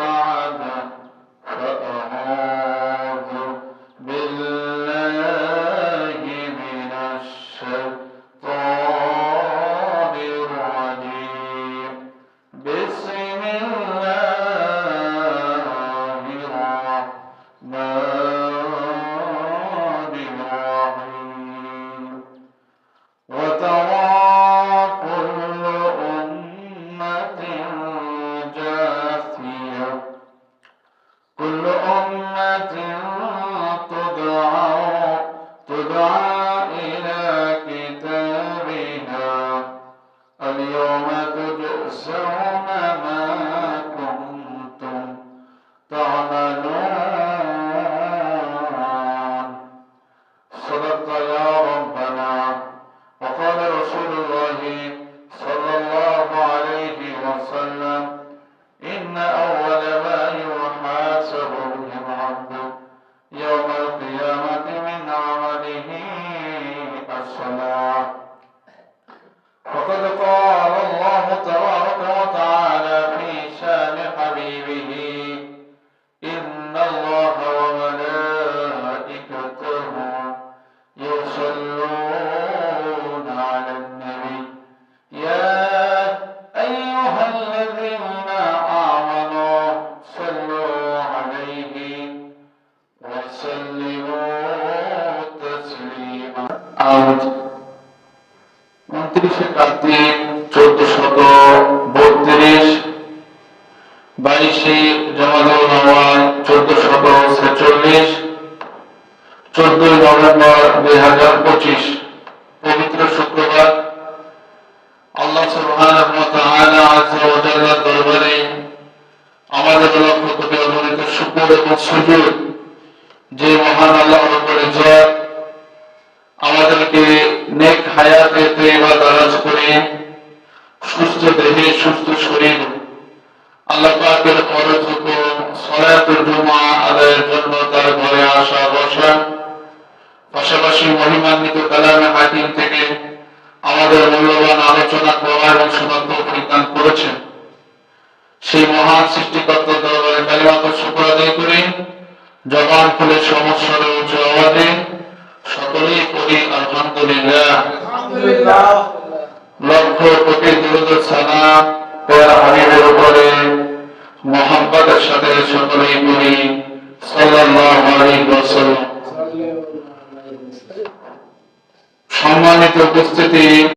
بعد فأعوذ بالله من الشيطان الرجيم بسم الله الرحمن الرحيم وترى كل أمة جاثية كل أمة تدعى إلى كتابها اليوم تجزون ما كنتم تعملون صدقت يا ربنا وقال رسول الله صلى الله عليه وسلم إن أول ما يحاسب به العبد يوم القيامة من عمله الصلاة فقد قال الله تبارك وتعالى في شان حبيبه إن الله وملائكته يصلون على النبي يا أيها الذين آمنوا صلوا عليه وسلموا تسليما আজ 29 কার্তিক 1432 22 জামাদুল আওয়াল 1446 14 নভেম্বর 2025 পবিত্র শুক্রবার আল্লাহ সুবহানাহু ওয়া তাআলা আযজা ওয়া জাল্লা দরবারে আমাদের লক্ষ কোটি অগণিত শুকর এবং সুজুদ যে মহান আল্লাহর উপরে জয় আমাদেরকে নেক হায়াতে তৈয়বা দারাজ করে সুস্থ দেহে সুস্থ শরীর আল্লাহ পাকের ফরজ হুকুম সালাতুল জুমা আদায়ের জন্য তার ঘরে আসা বসা পাশাপাশি মহিমান্বিত কালামে হাকিম থেকে আমাদের মূল্যবান আলোচনা করা এবং শোনার তৌফিক দান করেছেন সেই মহান সৃষ্টিকর্তার দরবারে কালিমাত শুকর আদায় করে জবান খুলে সমস্যার উচ্চ আওয়াজে সকলেই পড়ি আলহামদুলিল্লাহ লক্ষ কোটি দুরূদ সালাম প্যারা হাবিবের উপরে মুহাব্বতের সাথে সকলেই পড়ি সাল্লাল্লাহু আলাইহি ওয়াসাল্লাম। সম্মানিত উপস্থিতি।